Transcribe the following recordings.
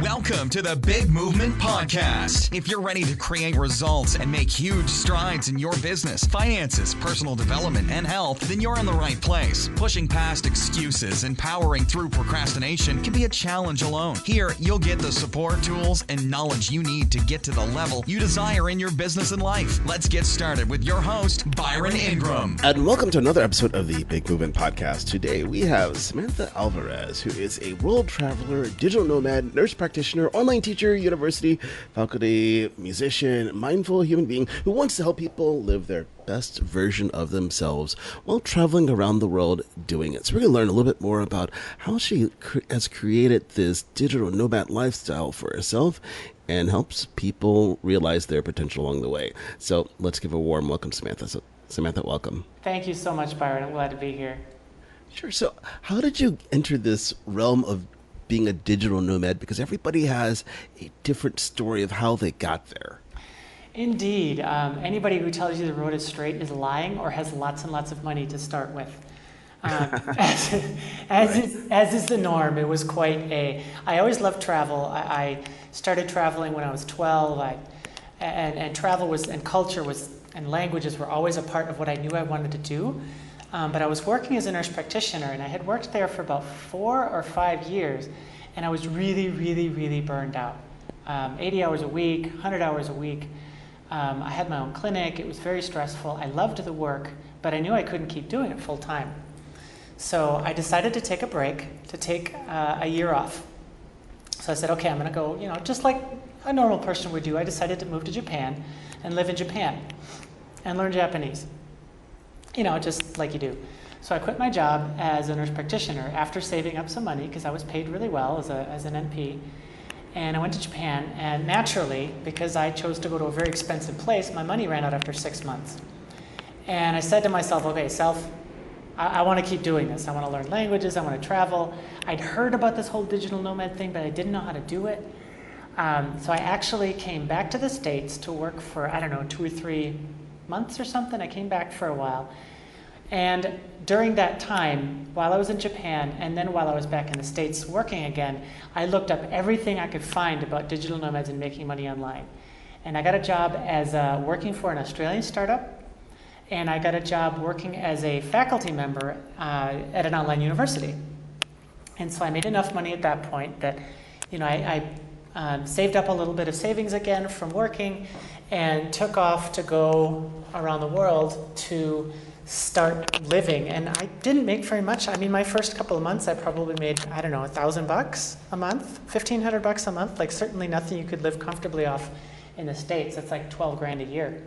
Welcome to the Big Movement Podcast. If you're ready to create results and make huge strides in your business, finances, personal development, and health, then you're in the right place. Pushing past excuses and powering through procrastination can be a challenge alone. Here, you'll get the support, tools, and knowledge you need to get to the level you desire in your business and life. Let's get started with your host, Byron Ingram. And welcome to another episode of the Big Movement Podcast. Today, we have Samantha Alvarez, who is a world traveler, digital nomad, nurse practitioner, online teacher, university, faculty, musician, mindful human being who wants to help people live their best version of themselves while traveling around the world doing it. So we're going to learn a little bit more about how she has created this digital nomad lifestyle for herself and helps people realize their potential along the way. So let's give a warm welcome, Samantha. So, Samantha, welcome. Thank you so much, Byron. I'm glad to be here. Sure. So how did you enter this realm of being a digital nomad? Because everybody has a different story of how they got there. Indeed. Anybody who tells you the road is straight is lying or has lots and lots of money to start with. As is the norm, it was I always loved travel. I started traveling when I was 12. And travel was, and culture was, and languages were always a part of what I knew I wanted to do. But I was working as a nurse practitioner, and I had worked there for about 4 or 5 years, and I was really, really, really burned out. 80 hours a week, 100 hours a week. I had my own clinic. It was very stressful. I loved the work, but I knew I couldn't keep doing it full time. So I decided to take a break, to take a year off. So I said, okay, I'm going to go, just like a normal person would do. I decided to move to Japan and live in Japan and learn Japanese. Just like you do. So I quit my job as a nurse practitioner after saving up some money because I was paid really well as an NP. And I went to Japan, and naturally, because I chose to go to a very expensive place, my money ran out after 6 months. And I said to myself, okay, I want to keep doing this. I want to learn languages. I want to travel. I'd heard about this whole digital nomad thing, but I didn't know how to do it. So I actually came back to the States to work for, 2 or 3 months or something. I came back for a while. And during that time, while I was in Japan and then while I was back in the States working again, I looked up everything I could find about digital nomads and making money online. And I got a job as working for an Australian startup, and I got a job working as a faculty member at an online university. And so I made enough money at that point that, I saved up a little bit of savings again from working and took off to go around the world to start living. And I didn't make very much. My first couple of months, I probably made, $1,000 a month, $1,500 a month, like certainly nothing you could live comfortably off in the States. That's like 12 grand a year.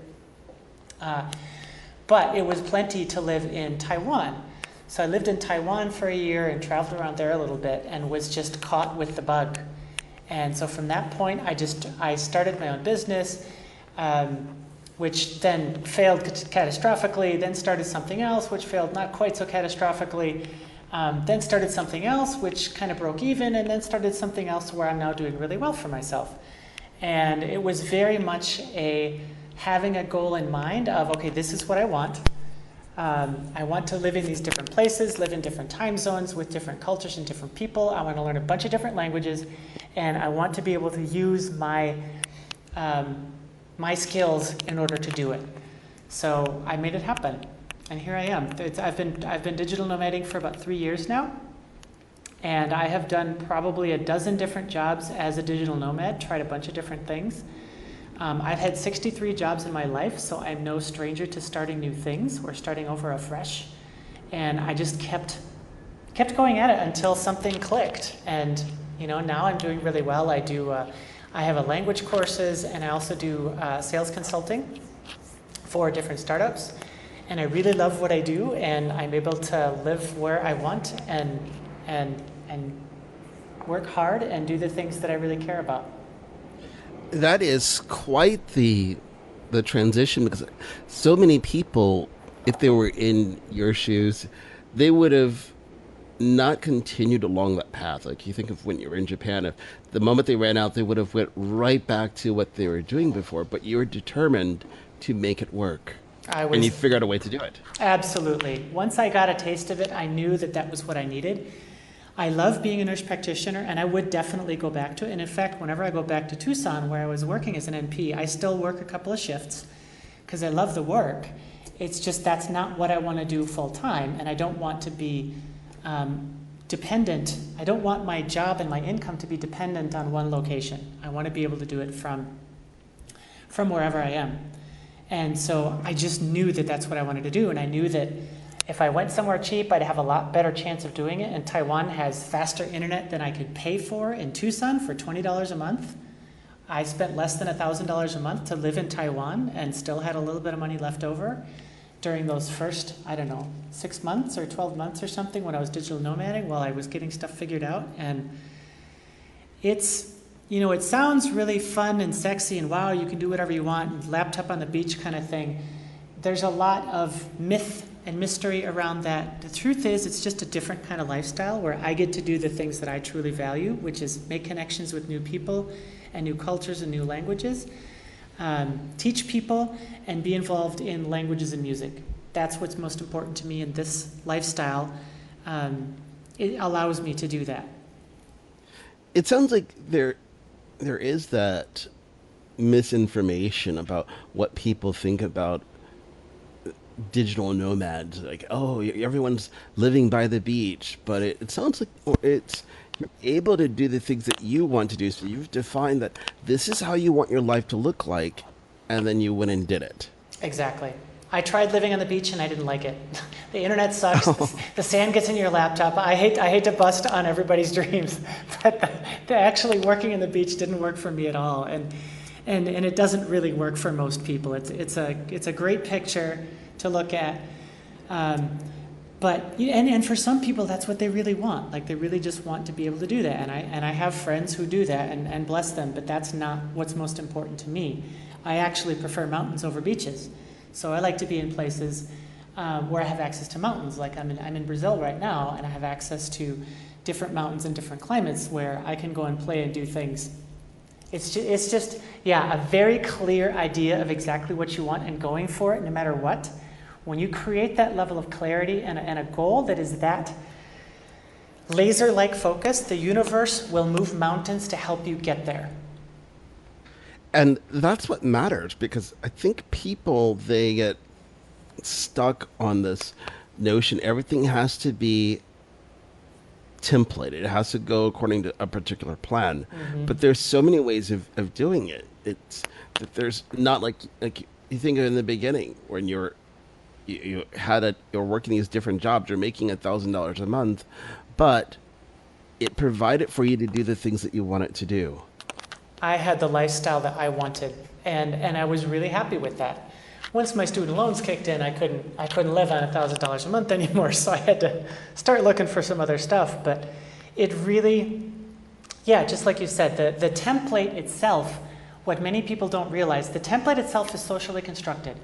But it was plenty to live in Taiwan. So I lived in Taiwan for a year and traveled around there a little bit and was just caught with the bug. And so from that point, I started my own business, which then failed catastrophically, then started something else, which failed not quite so catastrophically, then started something else, which kind of broke even, and then started something else where I'm now doing really well for myself. And it was very much having a goal in mind of, okay, this is what I want. I want to live in these different places, live in different time zones with different cultures and different people. I want to learn a bunch of different languages, and I want to be able to use my skills in order to do it. So I made it happen, and here I am. I've been digital nomading for about 3 years now, and I have done probably a dozen different jobs as a digital nomad, tried a bunch of different things. I've had 63 jobs in my life, so I'm no stranger to starting new things or starting over afresh. And I just kept going at it until something clicked. And now I'm doing really well. I have a language courses, and I also do sales consulting for different startups. And I really love what I do, and I'm able to live where I want and work hard and do the things that I really care about. That is quite the transition, because so many people, if they were in your shoes, they would have not continued along that path. Like you think of when you were in Japan, if the moment they ran out, they would have went right back to what they were doing before, but you were determined to make it work. And you figured out a way to do it. Absolutely. Once I got a taste of it, I knew that was what I needed. I love being a nurse practitioner, and I would definitely go back to it. And in fact, whenever I go back to Tucson, where I was working as an NP, I still work a couple of shifts because I love the work. It's just that's not what I want to do full time, and I don't want to be dependent. I don't want my job and my income to be dependent on one location. I want to be able to do it from wherever I am. And so I just knew that that's what I wanted to do, and I knew that if I went somewhere cheap, I'd have a lot better chance of doing it. And Taiwan has faster internet than I could pay for in Tucson for $20 a month. I spent less than $1,000 a month to live in Taiwan and still had a little bit of money left over during those first, 6 months or 12 months or something when I was digital nomading while I was getting stuff figured out. And it's, it sounds really fun and sexy and wow, you can do whatever you want, and laptop on the beach kind of thing. There's a lot of myth and mystery around that. The truth is, it's just a different kind of lifestyle where I get to do the things that I truly value, which is make connections with new people and new cultures and new languages, teach people, and be involved in languages and music. That's what's most important to me in this lifestyle. It allows me to do that. It sounds like there is that misinformation about what people think about digital nomads, like, oh, everyone's living by the beach, but it sounds like you're able to do the things that you want to do. So you've defined that this is how you want your life to look like, and then you went and did it. Exactly. I tried living on the beach and I didn't like it. The internet sucks. The sand gets in your laptop. I hate to bust on everybody's dreams, but the actually working in the beach didn't work for me at all, and it doesn't really work for most people. It's a great picture to look at, but for some people that's what they really want. Like they really just want to be able to do that, and I have friends who do that, and bless them. But that's not what's most important to me. I actually prefer mountains over beaches, so I like to be in places where I have access to mountains. Like I'm in Brazil right now, and I have access to different mountains and different climates where I can go and play and do things. It's just a very clear idea of exactly what you want and going for it no matter what. When you create that level of clarity and a goal that is that laser-like focus, the universe will move mountains to help you get there. And that's what matters, because I think people, they get stuck on this notion everything has to be templated. It has to go according to a particular plan. Mm-hmm. But there's so many ways of doing it. It's that there's not like you think of in the beginning when you're working these different jobs, you're making $1,000 a month, but it provided for you to do the things that you want it to do. I had the lifestyle that I wanted, and I was really happy with that. Once my student loans kicked in, I couldn't live on $1,000 a month anymore, so I had to start looking for some other stuff. But it really, just like you said, the template itself, what many people don't realize, the template itself is socially constructed.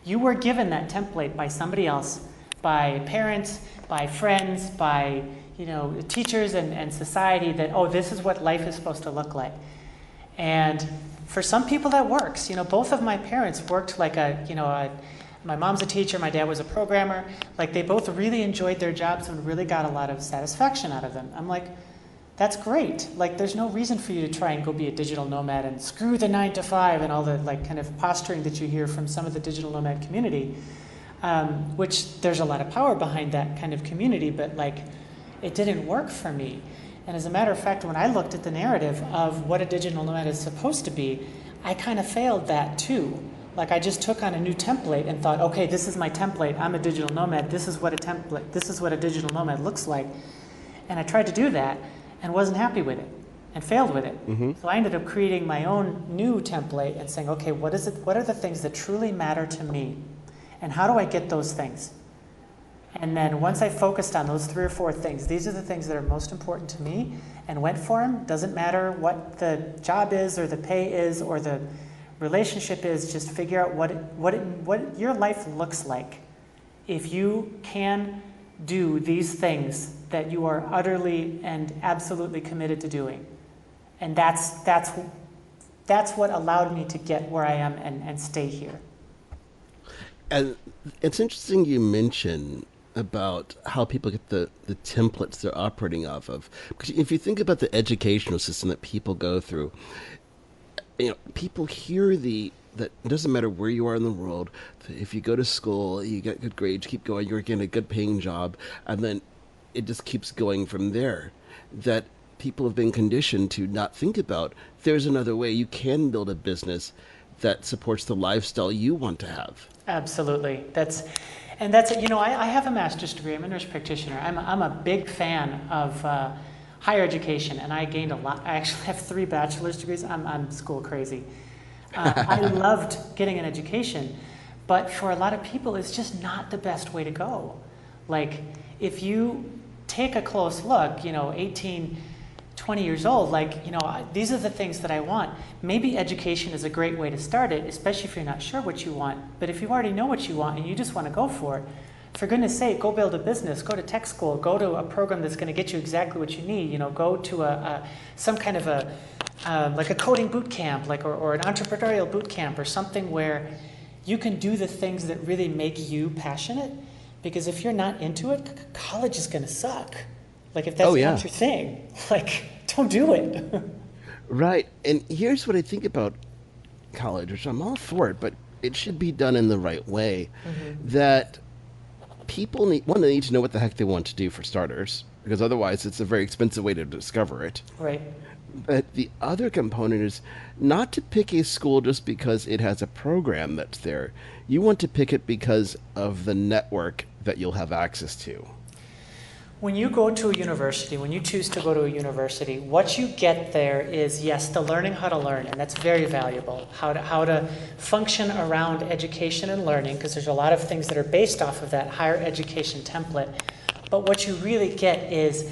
You were given that template by somebody else, by parents, by friends, by teachers and society that, oh, this is what life is supposed to look like. And for some people that works. Both of my parents worked like my mom's a teacher, my dad was a programmer. Like they both really enjoyed their jobs and really got a lot of satisfaction out of them. I'm like, that's great. Like there's no reason for you to try and go be a digital nomad and screw the 9 to 5 and all the kind of posturing that you hear from some of the digital nomad community, which there's a lot of power behind that kind of community, but it didn't work for me. And as a matter of fact, when I looked at the narrative of what a digital nomad is supposed to be, I kind of failed that too. Like I just took on a new template and thought, okay, this is my template. I'm a digital nomad. This is what a digital nomad looks like. And I tried to do that and wasn't happy with it and failed with it. Mm-hmm. So I ended up creating my own new template and saying, okay, what are the things that truly matter to me? And how do I get those things? And then once I focused on those 3 or 4 things, these are the things that are most important to me, and went for them. Doesn't matter what the job is or the pay is or the relationship is, just figure out what your life looks like if you can do these things that you are utterly and absolutely committed to doing. And that's what allowed me to get where I am and stay here. And it's interesting you mention about how people get the templates they're operating off of. Because if you think about the educational system that people go through, people hear that it doesn't matter where you are in the world. If you go to school, you get good grades, keep going, you're getting a good paying job, and then it just keeps going from there. That people have been conditioned to not think about there's another way. You can build a business that supports the lifestyle you want to have. Absolutely. I have a master's degree. I'm a nurse practitioner. I'm a big fan of higher education, and I gained a lot. I actually have 3 bachelor's degrees. I'm school crazy. I loved getting an education, but for a lot of people, it's just not the best way to go. Like, if you take a close look, 18, 20 years old, these are the things that I want. Maybe education is a great way to start it, especially if you're not sure what you want. But if you already know what you want and you just want to go for it, for goodness sake, go build a business, go to tech school, go to a program that's going to get you exactly what you need. Go to some kind of like a coding boot camp, or an entrepreneurial boot camp, or something where you can do the things that really make you passionate. Because if you're not into it, college is going to suck. Like, if that's not your thing, don't do it. Right. And here's what I think about college, which I'm all for it, but it should be done in the right way. Mm-hmm. That people need to know what the heck they want to do, for starters, because otherwise it's a very expensive way to discover it. Right. But the other component is not to pick a school just because it has a program that's there. You want to pick it because of the network that you'll have access to. When you go to a university, when you choose to go to a university, what you get there is, yes, the learning how to learn, and that's very valuable. How to function around education and learning, because there's a lot of things that are based off of that higher education template. But what you really get is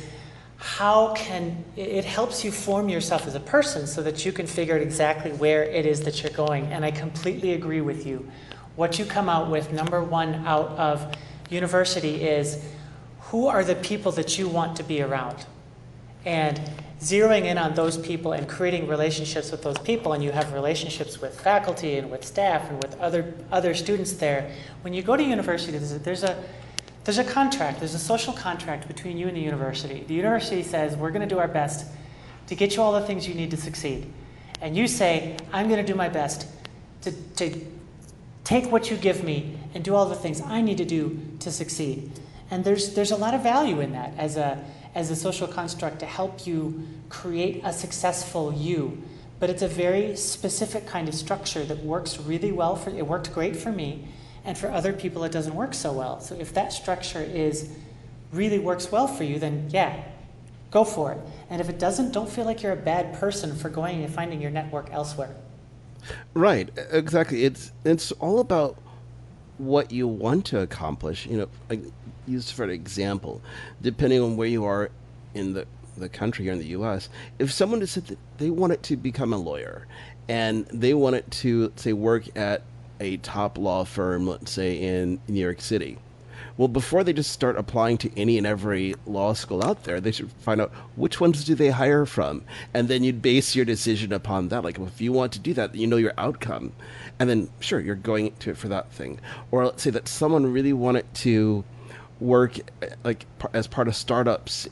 it helps you form yourself as a person so that you can figure out exactly where it is that you're going. And I completely agree with you. What you come out with, number one, out of university is, who are the people that you want to be around? And zeroing in on those people and creating relationships with those people, and you have relationships with faculty and with staff and with other students there. When you go to university, there's a contract, there's a social contract between you and the university. The university says, we're going to do our best to get you all the things you need to succeed. And you say, I'm going to do my best to take what you give me and do all the things I need to do to succeed. And there's a lot of value in that as a social construct to help you create a successful you. But it's a very specific kind of structure that works really well it worked great for me, and for other people it doesn't work so well. So if that structure really works well for you, then yeah, go for it. And if it doesn't, don't feel like you're a bad person for going and finding your network elsewhere. Right, exactly. It's all about what you want to accomplish. Used for an example, depending on where you are in the country or in the U.S., if someone just said that they wanted to become a lawyer and they wanted to, say, work at a top law firm, let's say in New York City, well, before they just start applying to any and every law school out there, they should find out which ones do they hire from, and then you'd base your decision upon that. Like, if you want to do that, you know your outcome, and then sure, you're going to it for that thing. Or let's say that someone really wanted to work as part of startups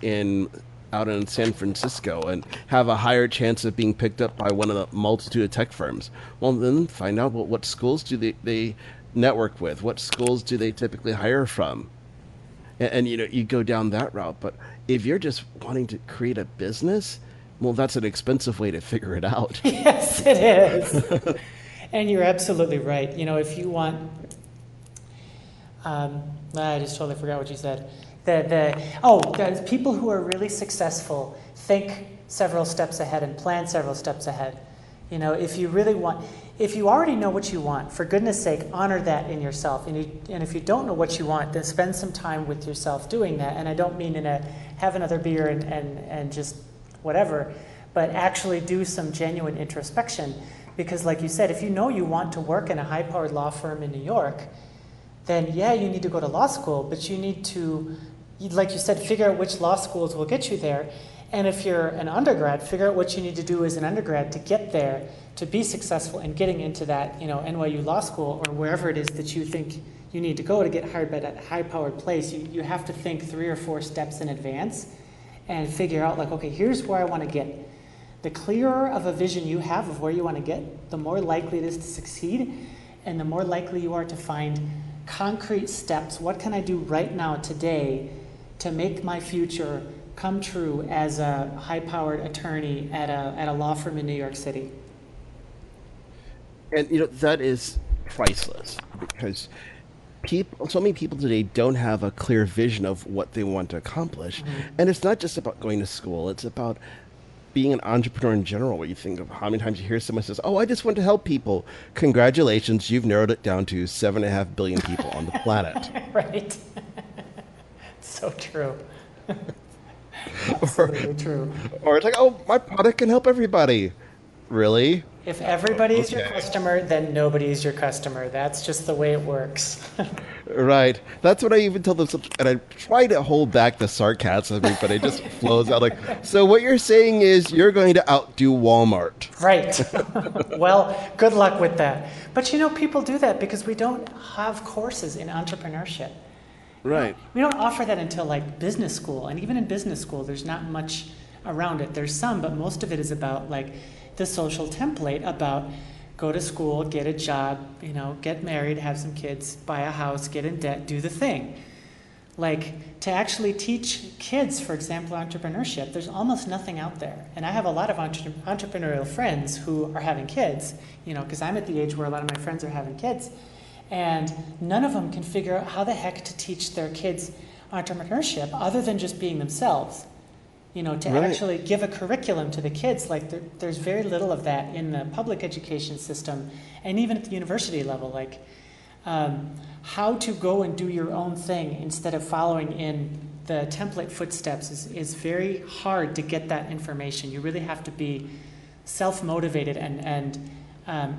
out in San Francisco and have a higher chance of being picked up by one of the multitude of tech firms. Well, then find out what schools do they network with, what schools do they typically hire from, and you go down that route. But if you're just wanting to create a business, well, that's an expensive way to figure it out. Yes, it is. And you're absolutely right. If you want I just totally forgot what you said. The people who are really successful think several steps ahead and plan several steps ahead. If you already know what you want, for goodness sake, honor that in yourself. And if you don't know what you want, then spend some time with yourself doing that. And I don't mean have another beer and just whatever, but actually do some genuine introspection. Because like you said, if you know you want to work in a high-powered law firm in New York, then yeah, you need to go to law school, but you need to, like you said, figure out which law schools will get you there. And if you're an undergrad, figure out what you need to do as an undergrad to get there, to be successful in getting into that, NYU law school or wherever it is that you think you need to go to get hired by that high-powered place, you have to think 3 or 4 steps in advance and figure out, like, okay, here's where I want to get. The clearer of a vision you have of where you want to get, the more likely it is to succeed, and the more likely you are to find concrete steps. What can I do right now, today, to make my future come true as a high-powered attorney at a law firm in New York City? And that is priceless, because so many people today don't have a clear vision of what they want to accomplish. And it's not just about going to school, it's about being an entrepreneur in general, where you think of how many times you hear someone says, oh, I just want to help people. Congratulations, you've narrowed it down to 7.5 billion people on the planet. Right. So true. Absolutely true. Or it's like, oh, my product can help everybody. Really? If everybody is your customer, then nobody is your customer. That's just the way it works. Right. That's what I even tell them. And I try to hold back the sarcasm, but it just flows out like, so what you're saying is you're going to outdo Walmart. Right. Well, good luck with that. But people do that because we don't have courses in entrepreneurship. Right. We don't offer that until like business school. And even in business school, there's not much around it. There's some, but most of it is about like the social template about go to school, get a job, get married, have some kids, buy a house, get in debt, do the thing. Like to actually teach kids, for example, entrepreneurship, there's almost nothing out there. And I have a lot of entrepreneurial friends who are having kids, because I'm at the age where a lot of my friends are having kids. And none of them can figure out how the heck to teach their kids entrepreneurship other than just being themselves. To Right. actually give a curriculum to the kids, like there's very little of that in the public education system, and even at the university level, like how to go and do your own thing instead of following in the template footsteps is very hard to get that information. You really have to be self-motivated and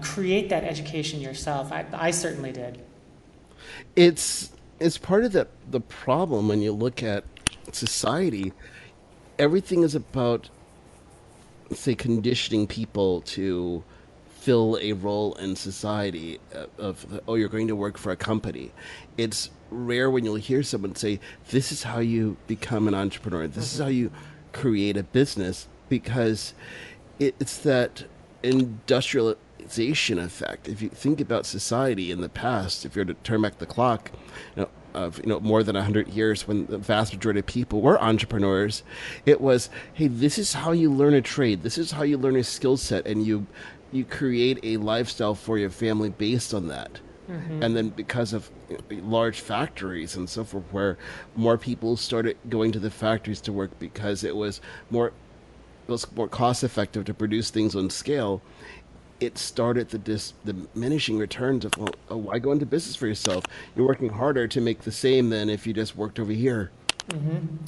create that education yourself. I certainly did. It's part of the problem when you look at society. Everything is about, say, conditioning people to fill a role in society you're going to work for a company. It's rare when you'll hear someone say, this is how you become an entrepreneur. This is how you create a business, because it's that industrialization effect. If you think about society in the past, if you were to turn back the clock, of more than 100 years, when the vast majority of people were entrepreneurs, it was, hey, this is how you learn a trade, this is how you learn a skill set, and you create a lifestyle for your family based on that. And then because of large factories and so forth, where more people started going to the factories to work because it was more cost effective to produce things on scale, it started the diminishing returns of, why go into business for yourself? You're working harder to make the same than if you just worked over here.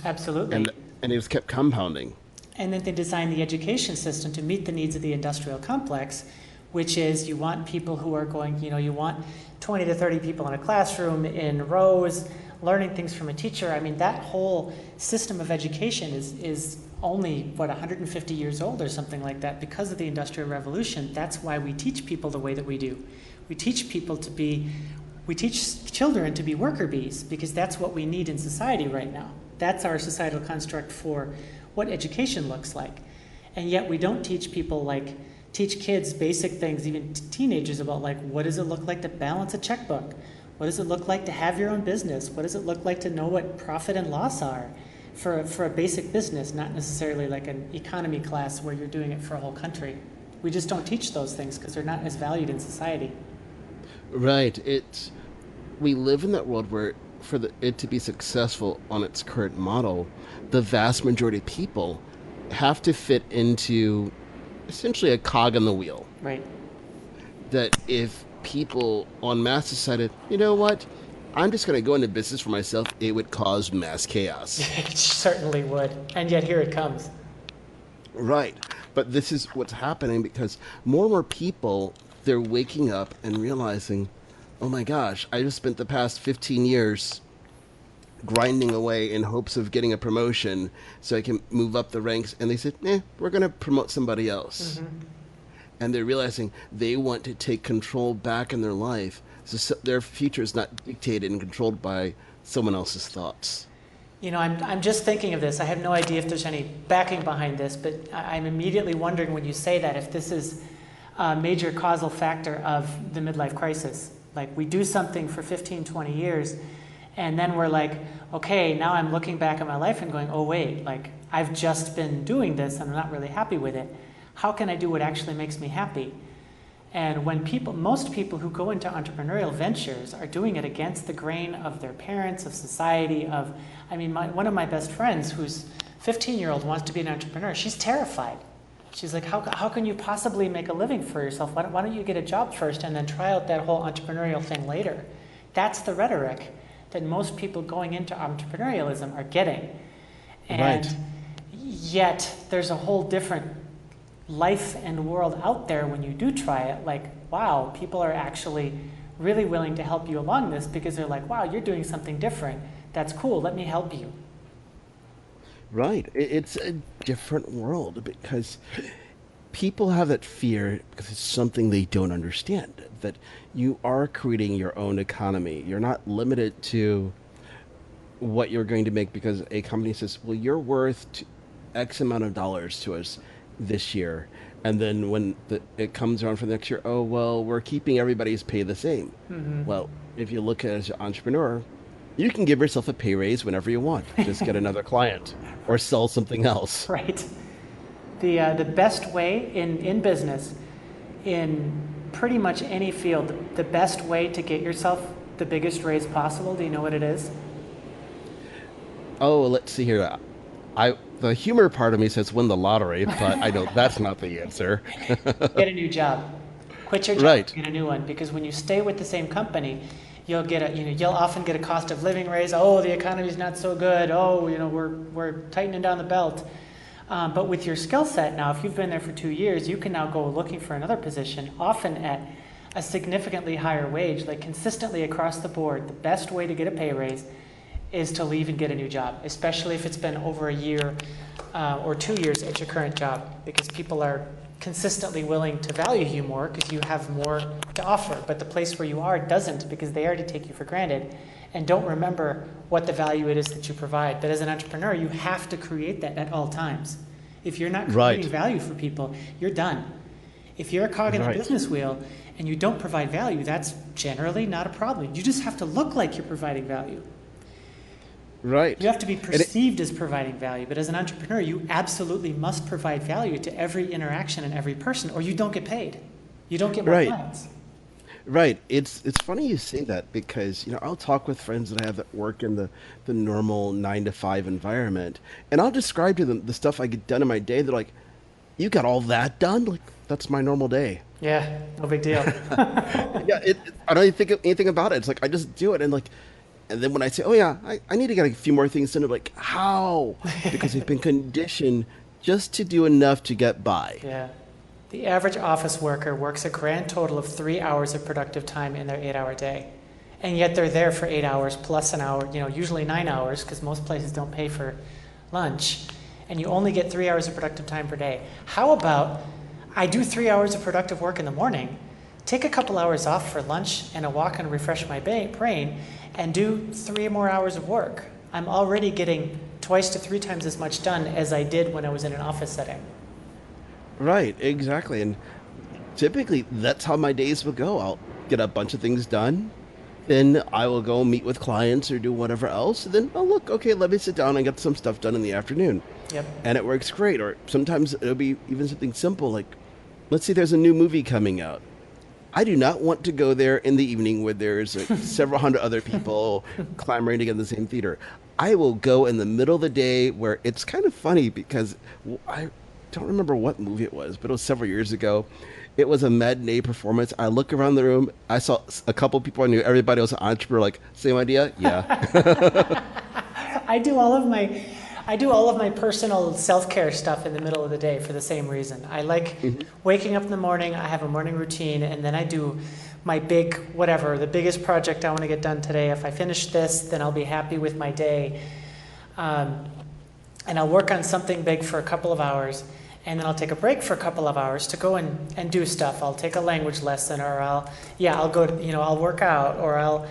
Absolutely. And it just kept compounding. And then they designed the education system to meet the needs of the industrial complex, which is you want people who are going, you want 20 to 30 people in a classroom in rows, learning things from a teacher. I mean, that whole system of education is only, 150 years old or something like that because of the Industrial Revolution. That's why we teach people the way that we do. We teach children to be worker bees because that's what we need in society right now. That's our societal construct for what education looks like. And yet we don't teach kids basic things, even teenagers, about what does it look like to balance a checkbook? What does it look like to have your own business? What does it look like to know what profit and loss are for a basic business, not necessarily like an economy class where you're doing it for a whole country? We just don't teach those things because they're not as valued in society. Right. We live in that world where for it to be successful on its current model, the vast majority of people have to fit into essentially a cog in the wheel. Right. That if people en masse decided, you know what, I'm just going to go into business for myself, it would cause mass chaos. It certainly would. And yet here it comes. Right. But this is what's happening because more and more people, they're waking up and realizing, oh my gosh, I just spent the past 15 years grinding away in hopes of getting a promotion so I can move up the ranks. And they said, we're going to promote somebody else. And they're realizing they want to take control back in their life so their future is not dictated and controlled by someone else's thoughts. You know, I'm just thinking of this. I have no idea if there's any backing behind this, but I'm immediately wondering when you say that if this is a major causal factor of the midlife crisis. Like, we do something for 15, 20 years, and then we're like, okay, now I'm looking back at my life and going, oh wait, like, I've just been doing this and I'm not really happy with it. How can I do what actually makes me happy? And when most people who go into entrepreneurial ventures are doing it against the grain of their parents, of society, one of my best friends who's 15-year-old wants to be an entrepreneur. She's terrified. She's like, how can you possibly make a living for yourself? Why don't you get a job first and then try out that whole entrepreneurial thing later? That's the rhetoric that most people going into entrepreneurialism are getting. And yet there's a whole different life and world out there when you do try it. Like, wow, people are actually really willing to help you along this because they're like, wow, you're doing something different. That's cool. Let me help you. Right. It's a different world because people have that fear because it's something they don't understand, that you are creating your own economy. You're not limited to what you're going to make because a company says, well, you're worth X amount of dollars to us this year. And then when it comes around for the next year, oh, well, we're keeping everybody's pay the same. Mm-hmm. Well, if you look at it as an entrepreneur, you can give yourself a pay raise whenever you want. Just get another client or sell something else. Right. The best way in business, in pretty much any field, the best way to get yourself the biggest raise possible, do you know what it is? Oh, let's see here. The humor part of me says win the lottery, but I know that's not the answer. Get a new job. Quit your job Right. and get a new one, because when you stay with the same company, you'll often get a cost of living raise. Oh, the economy's not so good. Oh, we're tightening down the belt. But with your skill set now, if you've been there for 2 years, you can now go looking for another position, often at a significantly higher wage, like consistently across the board. The best way to get a pay raise is to leave and get a new job, especially if it's been over a year or 2 years at your current job, because people are consistently willing to value you more because you have more to offer. But the place where you are doesn't, because they already take you for granted and don't remember what the value it is that you provide. But as an entrepreneur, you have to create that at all times. If you're not creating value for people, you're done. If you're a cog in the business wheel and you don't provide value, that's generally not a problem. You just have to look like you're providing value. Right. You have to be perceived as providing value, but as an entrepreneur, you absolutely must provide value to every interaction and every person, or you don't get paid. You don't get more clients. Right. It's funny you say that because, I'll talk with friends that I have that work in the normal 9-to-5 environment, and I'll describe to them the stuff I get done in my day. They're like, you got all that done? Like, that's my normal day. Yeah, no big deal. Yeah, I don't even think anything about it. It's like, I just do it. And then when I say, oh yeah, I need to get a few more things done, they're like, how? Because they've been conditioned just to do enough to get by. Yeah. The average office worker works a grand total of 3 hours of productive time in their 8-hour day. And yet they're there for 8 hours plus an hour, usually 9 hours, because most places don't pay for lunch. And you only get 3 hours of productive time per day. How about I do 3 hours of productive work in the morning, take a couple hours off for lunch and a walk and refresh my brain, and do 3 more hours of work. I'm already getting 2 to 3 times as much done as I did when I was in an office setting. Right, exactly. And typically that's how my days will go. I'll get a bunch of things done, then I will go meet with clients or do whatever else, and then, oh look, okay, let me sit down and get some stuff done in the afternoon. Yep. And it works great. Or sometimes it'll be even something simple like, let's say there's a new movie coming out. I do not want to go there in the evening where there's several hundred other people clamoring to get in the same theater. I will go in the middle of the day where it's kind of funny because I don't remember what movie it was, but it was several years ago. It was a matinee performance. I look around the room. I saw a couple people I knew. Everybody was an entrepreneur. Like, same idea? Yeah. I do all of my personal self-care stuff in the middle of the day for the same reason. I like waking up in the morning, I have a morning routine, and then I do my big whatever, the biggest project I want to get done today. If I finish this, then I'll be happy with my day. And I'll work on something big for a couple of hours, and then I'll take a break for a couple of hours to go and do stuff. I'll take a language lesson, or I'll go to, I'll work out, or I'll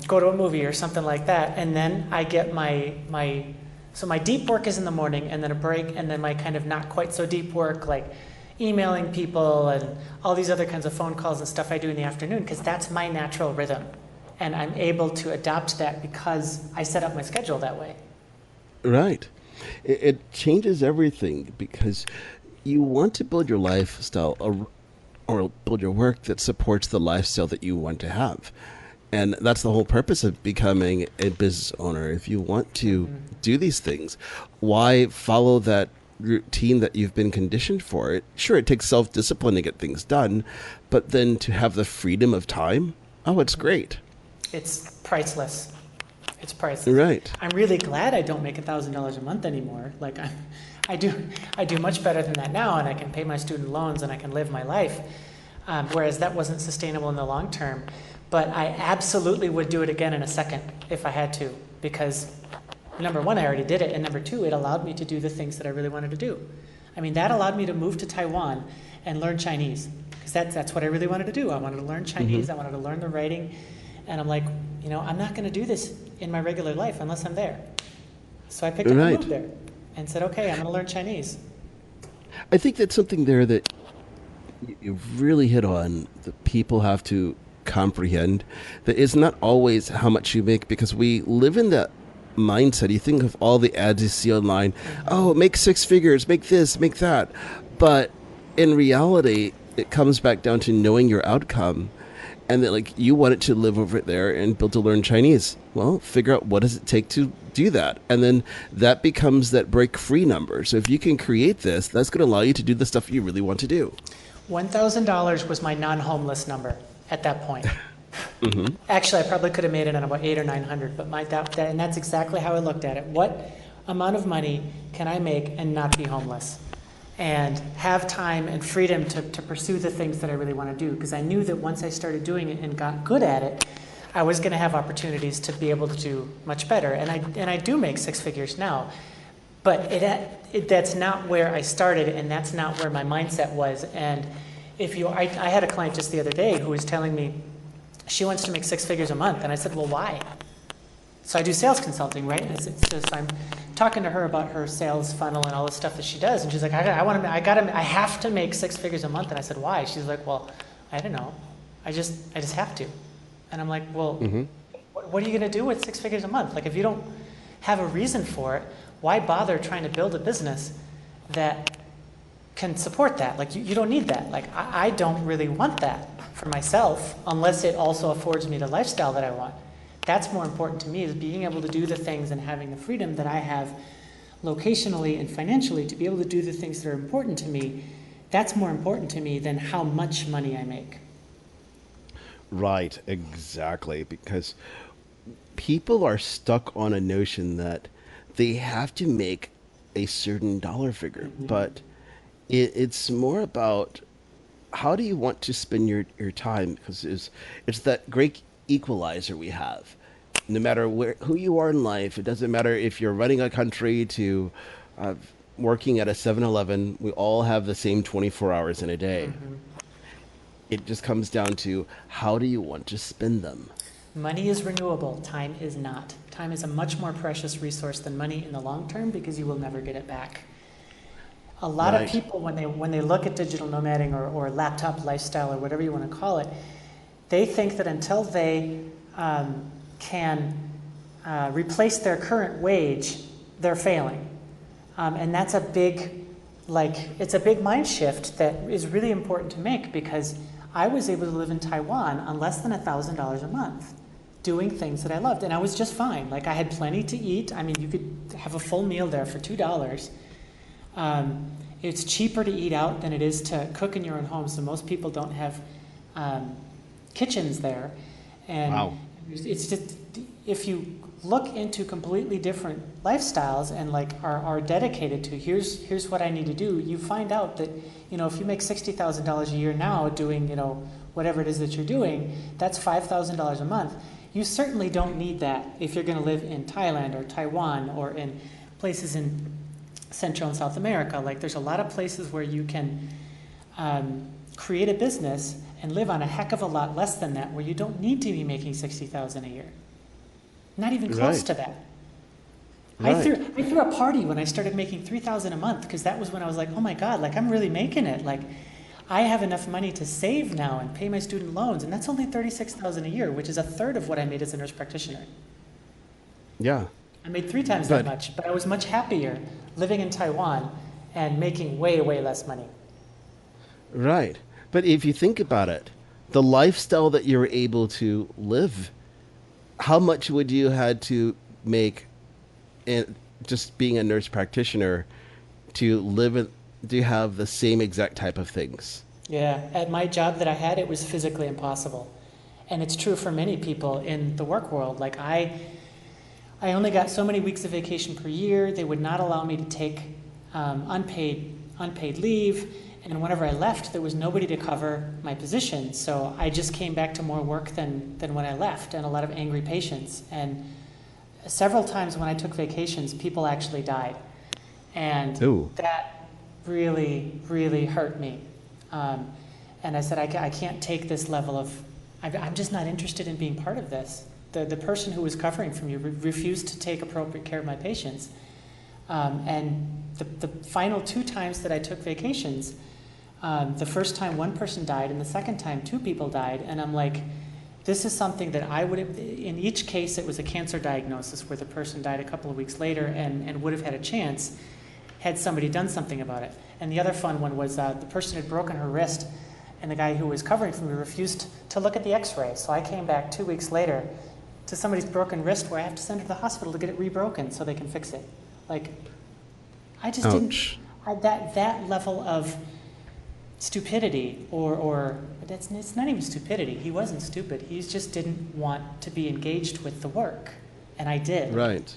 go to a movie or something like that. And then I get so my deep work is in the morning, and then a break, and then my kind of not quite so deep work, like emailing people and all these other kinds of phone calls and stuff I do in the afternoon, because that's my natural rhythm. And I'm able to adopt that because I set up my schedule that way. Right. It changes everything because you want to build your lifestyle or build your work that supports the lifestyle that you want to have. And that's the whole purpose of becoming a business owner. If you want to do these things, why follow that routine that you've been conditioned for? Sure, it takes self-discipline to get things done, but then to have the freedom of time, it's great. It's priceless. It's priceless. Right. I'm really glad I don't make $1,000 a month anymore. Like I do much better than that now, and I can pay my student loans and I can live my life. Whereas that wasn't sustainable in the long term. But I absolutely would do it again in a second if I had to, because number one, I already did it, and number two, it allowed me to do the things that I really wanted to do. I mean, that allowed me to move to Taiwan and learn Chinese, because that's what I really wanted to do. I wanted to learn Chinese. I wanted to learn the writing. And I'm like, I'm not going to do this in my regular life unless I'm there. So I picked up and moved there and said, okay, I'm going to learn Chinese. I think that's something there that you really hit on, that people have to comprehend, that it's not always how much you make, because we live in that mindset. You think of all the ads you see online, make 6 figures, make this, make that. But in reality, it comes back down to knowing your outcome. And that, you wanted to live over there and build to learn Chinese. Well, figure out what does it take to do that. And then that becomes that break-free number. So if you can create this, that's going to allow you to do the stuff you really want to do. $1,000 was my non-homeless number at that point. Actually, I probably could have made it on about 800 or 900, but and that's exactly how I looked at it. What amount of money can I make and not be homeless? And have time and freedom to pursue the things that I really want to do. Because I knew that once I started doing it and got good at it, I was going to have opportunities to be able to do much better. And I do make 6 figures now. But that's not where I started, and that's not where my mindset was. And I had a client just the other day who was telling me she wants to make 6 figures a month. And I said, well, why? So I do sales consulting, right? And it's I'm talking to her about her sales funnel and all the stuff that she does, and she's like, I have to make 6 figures a month. And I said, why? She's like, well, I don't know, I just have to. And I'm like, well, what are you going to do with 6 figures a month? Like, if you don't have a reason for it, why bother trying to build a business that can support that? Like, you don't need that. Like, I don't really want that for myself unless it also affords me the lifestyle that I want. That's more important to me, is being able to do the things and having the freedom that I have locationally and financially to be able to do the things that are important to me. That's more important to me than how much money I make. Right, exactly. Because people are stuck on a notion that they have to make a certain dollar figure. But it's more about how do you want to spend your time? Because it's that great equalizer we have. No matter who you are in life, it doesn't matter if you're running a country to working at a 7-Eleven, we all have the same 24 hours in a day. It just comes down to how do you want to spend them? Money is renewable. Time is not. Time is a much more precious resource than money in the long term, because you will never get it back. A lot of people, when they look at digital nomading or laptop lifestyle or whatever you want to call it, they think that until they can replace their current wage, they're failing. And that's it's a big mind shift that is really important to make, because I was able to live in Taiwan on less than $1,000 a month, doing things that I loved. And I was just fine. Like, I had plenty to eat. I mean, you could have a full meal there for $2. It's cheaper to eat out than it is to cook in your own home. So most people don't have kitchens there. And it's just, if you look into completely different lifestyles and are dedicated to here's what I need to do, you find out that, if you make $60,000 a year now doing, whatever it is that you're doing, that's $5,000 a month. You certainly don't need that if you're going to live in Thailand or Taiwan or in places in Central and South America. Like there's a lot of places where you can create a business and live on a heck of a lot less than that, where you don't need to be making $60,000 a year. Not even close to that. Right. I threw a party when I started making $3,000 a month, because that was when I was like, oh my God, like I'm really making it. Like I have enough money to save now and pay my student loans, and that's only $36,000 a year, which is a third of what I made as a nurse practitioner. Yeah. I made 3 times that much, but I was much happier living in Taiwan and making way, way less money. Right. But if you think about it, the lifestyle that you're able to live, how much would you had to make in just being a nurse practitioner to live to have the same exact type of things? Yeah, at my job that I had, it was physically impossible. And it's true for many people in the work world. Like I only got so many weeks of vacation per year. They would not allow me to take unpaid leave. And whenever I left, there was nobody to cover my position. So I just came back to more work than when I left, and a lot of angry patients. And several times when I took vacations, people actually died. And that really, really hurt me. And I said, I can't take this level of, I'm just not interested in being part of this. The person who was covering for me refused to take appropriate care of my patients. And the final 2 times that I took vacations, the first time 1 person died, and the second time 2 people died. And I'm like, this is something that I would have, in each case it was a cancer diagnosis where the person died a couple of weeks later and would have had a chance had somebody done something about it. And the other fun one was the person had broken her wrist, and the guy who was covering for me refused to look at the x-ray. So I came back 2 weeks later to somebody's broken wrist where I have to send her to the hospital to get it rebroken so they can fix it. Like, I just Ouch. that level of stupidity, or it's not even stupidity. He wasn't stupid. He just didn't want to be engaged with the work, and I did. Right.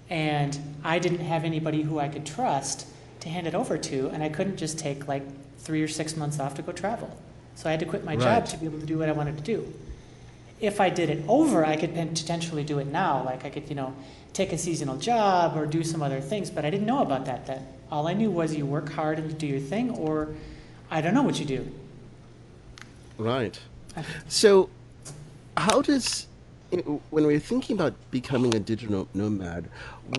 And I didn't have anybody who I could trust to hand it over to, and I couldn't just take like 3 or 6 months off to go travel. So I had to quit my job to be able to do what I wanted to do. If I did it over, I could potentially do it now. Like I could, take a seasonal job or do some other things, but I didn't know about that then. All I knew was you work hard and you do your thing, or I don't know what you do. Right. So how does, when we're thinking about becoming a digital nomad,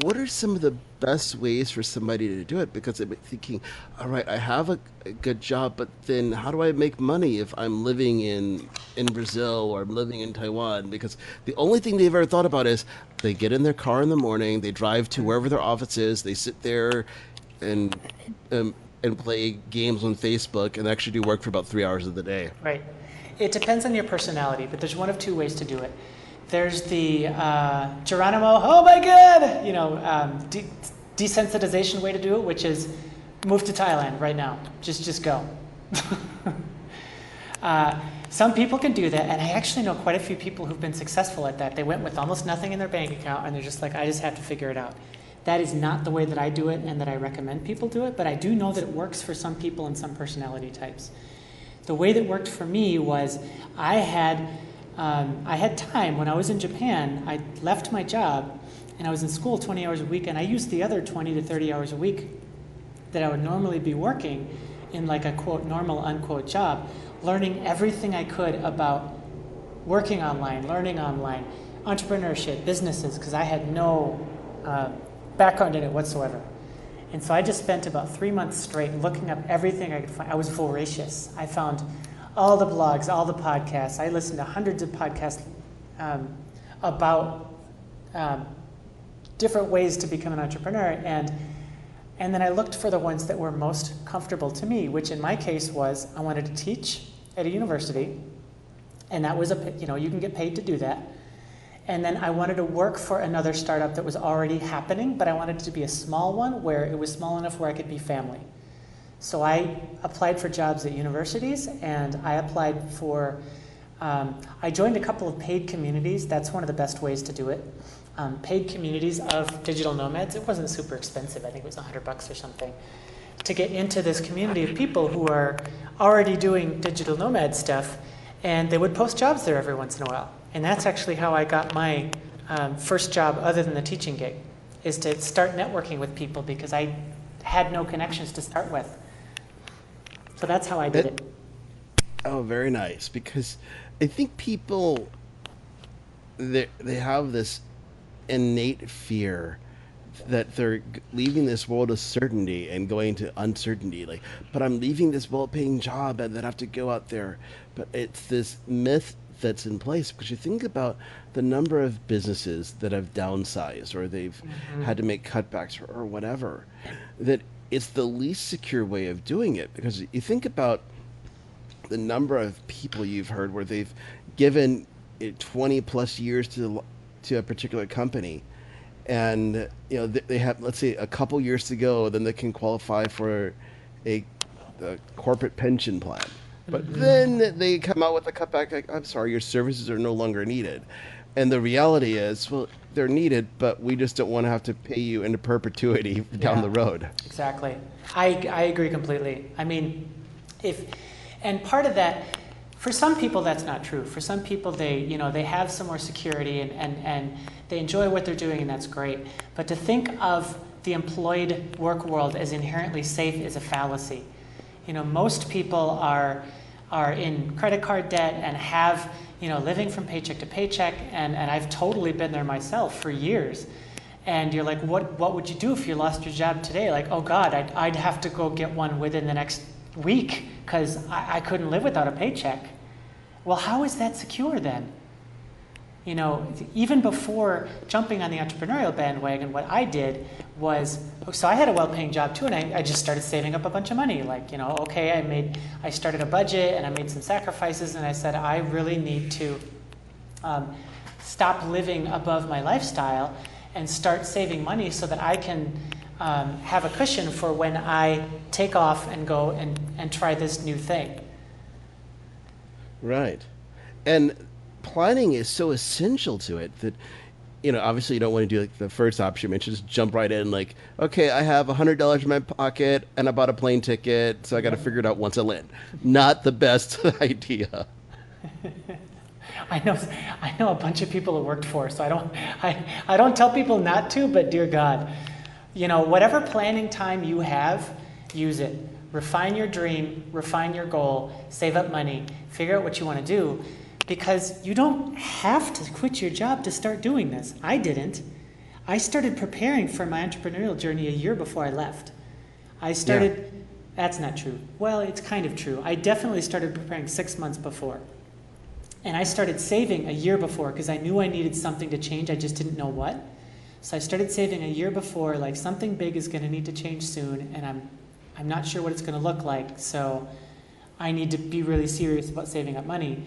what are some of the best ways for somebody to do it? Because I'm thinking, all right, I have a good job, but then how do I make money if I'm living in Brazil or I'm living in Taiwan? Because the only thing they've ever thought about is they get in their car in the morning, they drive to wherever their office is, they sit there and play games on Facebook and actually do work for about 3 hours of the day. Right. It depends on your personality, but there's one of 2 ways to do it. There's the Geronimo, oh my God, desensitization way to do it, which is move to Thailand right now. Just go. Some people can do that, and I actually know quite a few people who've been successful at that. They went with almost nothing in their bank account, and they're just like, I just have to figure it out. That is not the way that I do it and that I recommend people do it, but I do know that it works for some people and some personality types. The way that worked for me was I had time when I was in Japan. I left my job and I was in school 20 hours a week, and I used the other 20 to 30 hours a week that I would normally be working in like a quote normal unquote job, learning everything I could about working online, learning online, entrepreneurship, businesses, because I had no background in it whatsoever. And so I just spent about 3 months straight looking up everything I could find. I was voracious. I found all the blogs, all the podcasts. I listened to hundreds of podcasts about different ways to become an entrepreneur. And then I looked for the ones that were most comfortable to me, which in my case was I wanted to teach at a university. And that was you can get paid to do that. And then I wanted to work for another startup that was already happening, but I wanted it to be a small one where it was small enough where I could be family. So I applied for jobs at universities, and I applied for, I joined a couple of paid communities. That's one of the best ways to do it. Paid communities of digital nomads. It wasn't super expensive. I think it was $100 or something to get into this community of people who are already doing digital nomad stuff, and they would post jobs there every once in a while. And that's actually how I got my first job other than the teaching gig, is to start networking with people, because I had no connections to start with. So that's how I did it. Oh, very nice. Because I think people, they have this innate fear that they're leaving this world of certainty and going to uncertainty. Like, but I'm leaving this well-paying job and then I have to go out there. But it's this myth that's in place, because you think about the number of businesses that have downsized or they've had to make cutbacks or whatever, that it's the least secure way of doing it. Because you think about the number of people you've heard where they've given 20 plus years to a particular company, and they have, let's say, a couple years to go, then they can qualify for a corporate pension plan. But then they come out with a cutback, like, I'm sorry, your services are no longer needed. And the reality is, well, they're needed, but we just don't want to have to pay you into perpetuity down the road. Exactly. I agree completely. I mean, and part of that, for some people that's not true. For some people they have some more security and they enjoy what they're doing, and that's great. But to think of the employed work world as inherently safe is a fallacy. Most people are in credit card debt and have, living from paycheck to paycheck, and I've totally been there myself for years. And you're like, what would you do if you lost your job today? Like, oh God, I'd have to go get one within the next week because I couldn't live without a paycheck. Well, how is that secure then? Even before jumping on the entrepreneurial bandwagon, what I did was, so I had a well-paying job too, and I just started saving up a bunch of money. Like, okay, I started a budget and I made some sacrifices, and I said, I really need to stop living above my lifestyle and start saving money so that I can have a cushion for when I take off and go and try this new thing. Right. And planning is so essential to it that, obviously you don't want to do like the first option you mentioned, just jump right in like, okay, I have $100 in my pocket and I bought a plane ticket, so I got to figure it out once I land. Not the best idea. I know a bunch of people it worked for, so I don't tell people not to, but dear God, whatever planning time you have, use it. Refine your dream, refine your goal, save up money, figure out what you want to do, because you don't have to quit your job to start doing this. I didn't. I started preparing for my entrepreneurial journey a year before I left. That's not true. Well, it's kind of true. I definitely started preparing 6 months before. And I started saving a year before because I knew I needed something to change. I just didn't know what. So I started saving a year before, like something big is going to need to change soon, and I'm not sure what it's going to look like, so I need to be really serious about saving up money.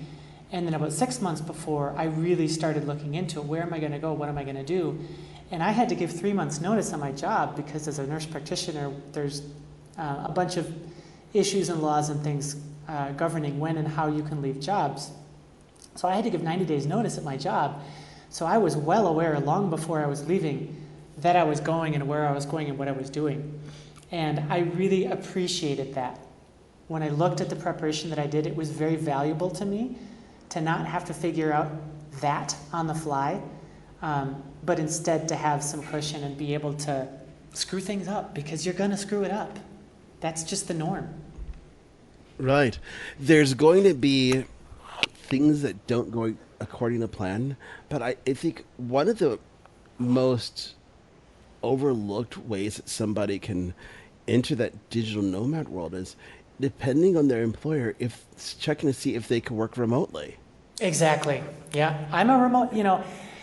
And then about 6 months before, I really started looking into it. Where am I going to go? What am I going to do? And I had to give 3 months notice on my job because as a nurse practitioner, there's a bunch of issues and laws and things governing when and how you can leave jobs. So I had to give 90 days notice at my job. So I was well aware long before I was leaving that I was going and where I was going and what I was doing. And I really appreciated that. When I looked at the preparation that I did, it was very valuable to me to not have to figure out that on the fly, but instead to have some cushion and be able to screw things up, because you're going to screw it up. That's just the norm. Right. There's going to be things that don't go according to plan, but I think one of the most overlooked ways that somebody can enter that digital nomad world is depending on their employer, if checking to see if they can work remotely. Exactly. Yeah. I'm a remote,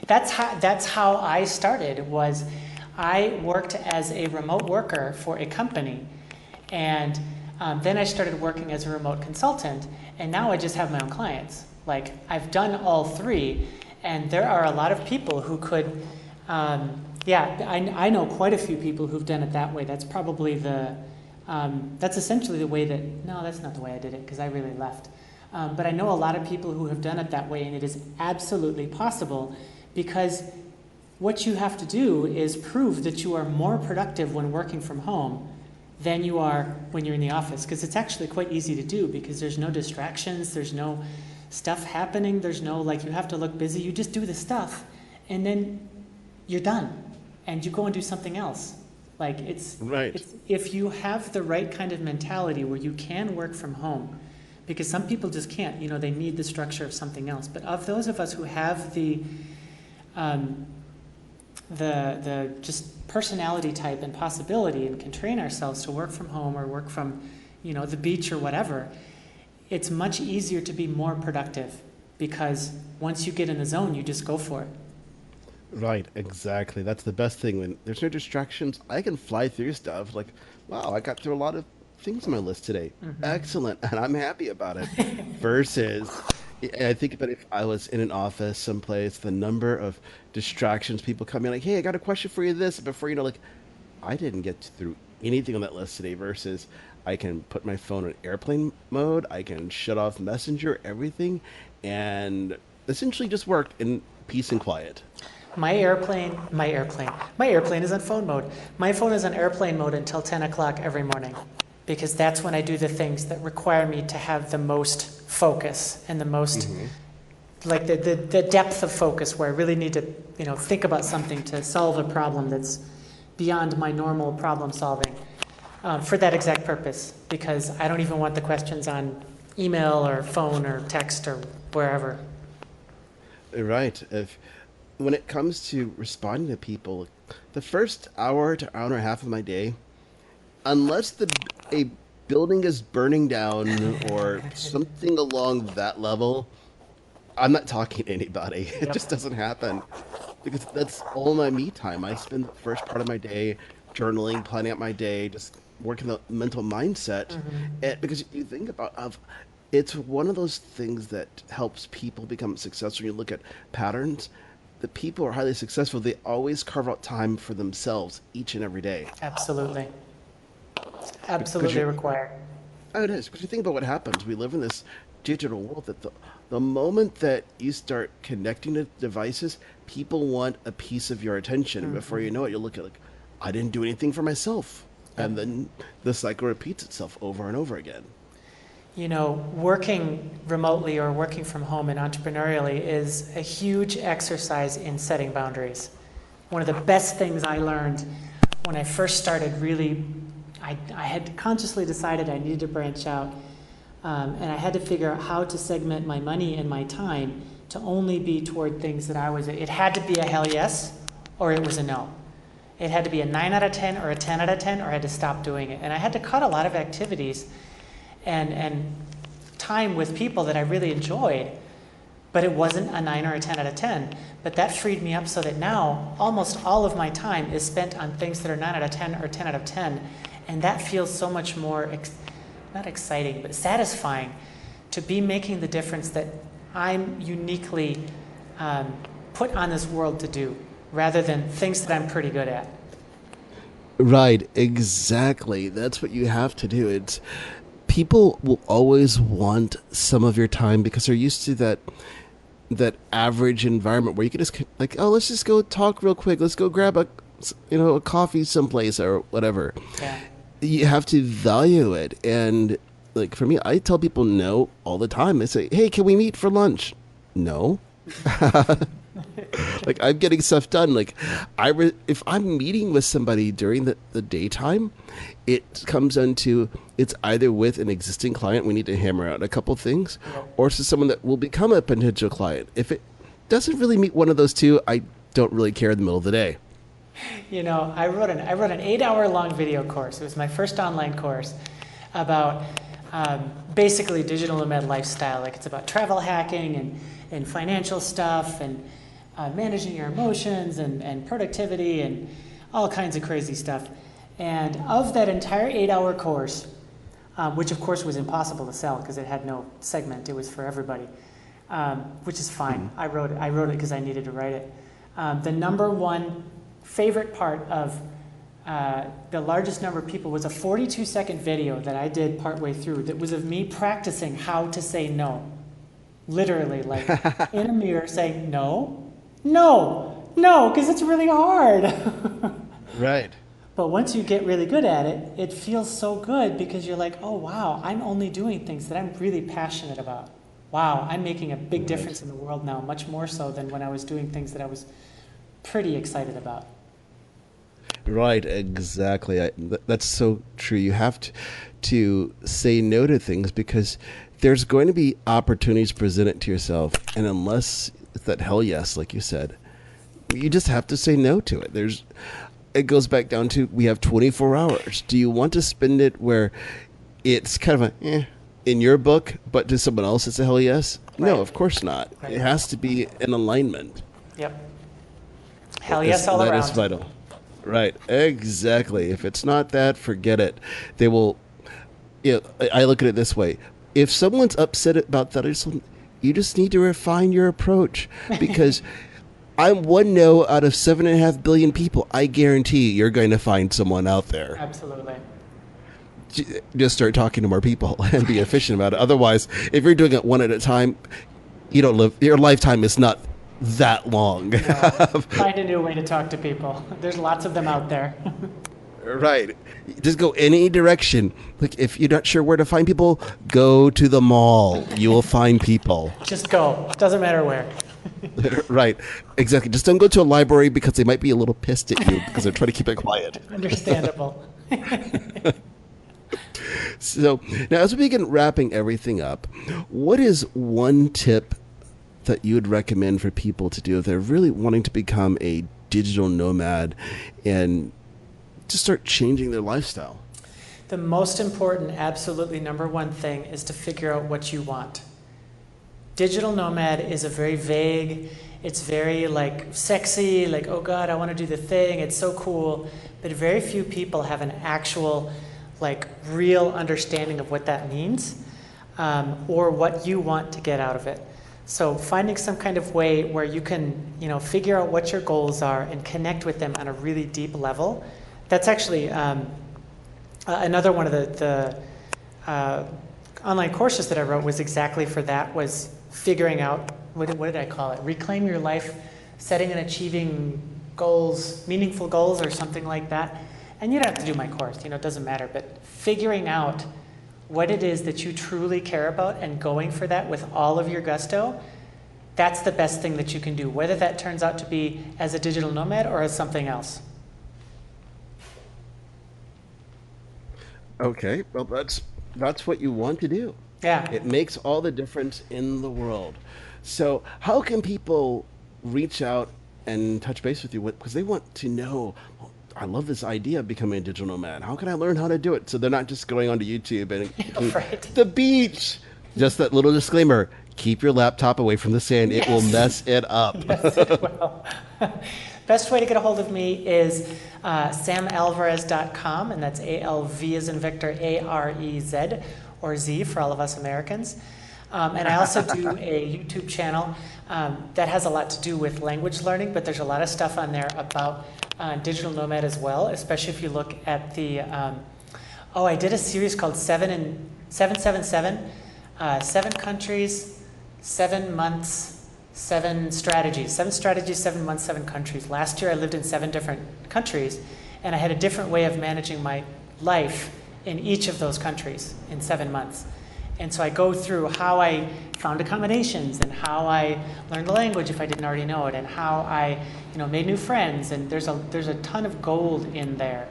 that's how I started. Was I worked as a remote worker for a company, and then I started working as a remote consultant, and now I just have my own clients. Like, I've done all three, and there are a lot of people who could, I know quite a few people who've done it that way. That's probably that's essentially the way no, that's not the way I did it, because I really left. But I know a lot of people who have done it that way, and it is absolutely possible, because what you have to do is prove that you are more productive when working from home than you are when you're in the office, because it's actually quite easy to do, because there's no distractions, there's no stuff happening, there's no, you have to look busy. You just do the stuff, and then you're done, and you go and do something else. Like it's Right. if you have the right kind of mentality where you can work from home, because some people just can't, they need the structure of something else. But of those of us who have the just personality type and possibility and can train ourselves to work from home or work from, the beach or whatever, it's much easier to be more productive because once you get in the zone, you just go for it. Right, exactly. That's the best thing. When there's no distractions, I can fly through stuff. Like, wow, I got through a lot of things on my list today. Excellent. And I'm happy about it. Versus, I think about if I was in an office someplace, the number of distractions, people come in like, hey, I got a question for you this. Before you know, like, I didn't get through anything on that list today. Versus, I can put my phone on airplane mode. I can shut off Messenger, everything, and essentially just work in peace and quiet. My airplane is on phone mode. My phone is on airplane mode until 10 o'clock every morning because that's when I do the things that require me to have the most focus and the most, like the depth of focus where I really need to, think about something to solve a problem that's beyond my normal problem solving for that exact purpose because I don't even want the questions on email or phone or text or wherever. Right. When it comes to responding to people, the first hour to hour and a half of my day, unless a building is burning down or something along that level, I'm not talking to anybody. It just doesn't happen because that's all my me time. I spend the first part of my day journaling, planning out my day, just working the mental mindset. Because you think about it's one of those things that helps people become successful. You look at patterns. The people who are highly successful, they always carve out time for themselves each and every day. Absolutely. Absolutely required. Oh, it is. Because you think about what happens. We live in this digital world that the moment that you start connecting to devices, people want a piece of your attention. And before you know it, you look at like, I didn't do anything for myself. And then the cycle repeats itself over and over again. Working remotely or working from home and entrepreneurially is a huge exercise in setting boundaries. One of the best things I learned when I first started really, I had consciously decided I needed to branch out and I had to figure out how to segment my money and my time to only be toward things that it had to be a hell yes or it was a no. It had to be a 9 out of 10 or a 10 out of 10 or I had to stop doing it. And I had to cut a lot of activities and time with people that I really enjoyed, but it wasn't a 9 or a 10 out of 10. But that freed me up so that now almost all of my time is spent on things that are 9 out of 10 or 10 out of 10. And that feels so much more, not exciting, but satisfying to be making the difference that I'm uniquely put on this world to do, rather than things that I'm pretty good at. Right, exactly. That's what you have to do. People will always want some of your time because they're used to that average environment where you can just like, oh, let's just go talk real quick. Let's go grab a coffee someplace or whatever. Yeah. You have to value it. And like for me, I tell people no all the time. I say, hey, can we meet for lunch? No. Like I'm getting stuff done. Like if I'm meeting with somebody during the daytime, it comes into it's either with an existing client, we need to hammer out a couple things, or it's someone that will become a potential client. If it doesn't really meet one of those two, I don't really care in the middle of the day. I wrote an 8-hour long video course. It was my first online course about basically digital nomad lifestyle. Like it's about travel hacking and financial stuff and managing your emotions and productivity and all kinds of crazy stuff. And of that entire 8-hour course, which of course was impossible to sell because it had no segment, it was for everybody, which is fine. I wrote it because I needed to write it. The number one favorite part of the largest number of people was a 42-second video that I did partway through that was of me practicing how to say no. Literally, like in a mirror saying no, because it's really hard. Right. But once you get really good at it, it feels so good because you're like, oh, wow, I'm only doing things that I'm really passionate about. Wow, I'm making a big difference in the world now, much more so than when I was doing things that I was pretty excited about. Right, exactly. That's so true. You have to say no to things because there's going to be opportunities presented to yourself. And unless it's that hell yes, like you said, you just have to say no to it. It goes back down to, we have 24 hours. Do you want to spend it where it's kind of in your book, but to someone else it's a hell yes? Right. No, of course not. Right. It has to be in alignment. Yep. Hell yes all around. That is vital. Right, exactly. If it's not that, forget it. They will, I look at it this way. If someone's upset about that, you just need to refine your approach because I'm one no out of 7.5 billion people. I guarantee you're going to find someone out there. Absolutely. Just start talking to more people and be efficient about it. Otherwise, if you're doing it one at a time, you don't live. Your lifetime is not that long. No, find a new way to talk to people. There's lots of them out there. Right. Just go any direction. Like if you're not sure where to find people, go to the mall. You will find people. Just go. Doesn't matter where. Right. Exactly. Just don't go to a library because they might be a little pissed at you because they're trying to keep it quiet. Understandable. So now as we begin wrapping everything up, what is one tip that you would recommend for people to do if they're really wanting to become a digital nomad and to start changing their lifestyle? The most important, absolutely number one thing is to figure out what you want. Digital nomad is a very vague, it's very sexy, oh God, I want to do the thing, it's so cool, but very few people have an actual real understanding of what that means or what you want to get out of it. So finding some kind of way where you can, figure out what your goals are and connect with them on a really deep level. That's actually another one of the online courses that I wrote was exactly for that, was figuring out, what did I call it? Reclaim your life, setting and achieving goals, meaningful goals or something like that. And you don't have to do my course, it doesn't matter, but figuring out what it is that you truly care about and going for that with all of your gusto, that's the best thing that you can do, whether that turns out to be as a digital nomad or as something else. Okay, well, that's what you want to do. Yeah. It makes all the difference in the world. So how can people reach out and touch base with you? Because they want to know, I love this idea of becoming a digital nomad. How can I learn how to do it? So they're not just going onto YouTube and right. The beach. Just that little disclaimer, keep your laptop away from the sand. Yes. It will mess it up. Yes, it will. Best way to get a hold of me is samalvarez.com, and that's A-L-V as in Victor, A-R-E-Z, or Z for all of us Americans. And I also do a YouTube channel that has a lot to do with language learning, but there's a lot of stuff on there about digital nomad as well, especially if you look at the, I did a series called 777, 7 countries, 7 months, 7 strategies, 7 months, 7 countries. Last year I lived in 7 different countries, and I had a different way of managing my life in each of those countries in 7 months. And so I go through how I found accommodations and how I learned the language if I didn't already know it, and how I made new friends. And there's a ton of gold in there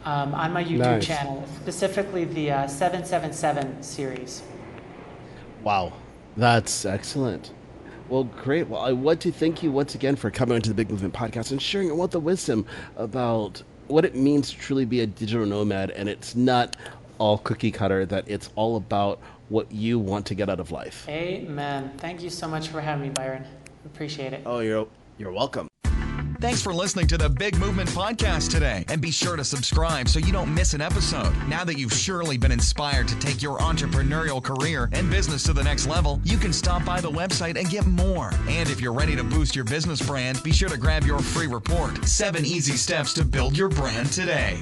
on my YouTube channel, specifically the 777 series. Wow, that's excellent. Well, great. Well, I want to thank you once again for coming onto the Big Movement Podcast and sharing all the wisdom about what it means to truly be a digital nomad. And it's not all cookie cutter, that it's all about what you want to get out of life. Amen. Thank you so much for having me, Byron. Appreciate it. Oh, you're welcome. Thanks for listening to the Big Movement Podcast today. And be sure to subscribe so you don't miss an episode. Now that you've surely been inspired to take your entrepreneurial career and business to the next level, you can stop by the website and get more. And if you're ready to boost your business brand, be sure to grab your free report, 7 Easy Steps to Build Your Brand Today.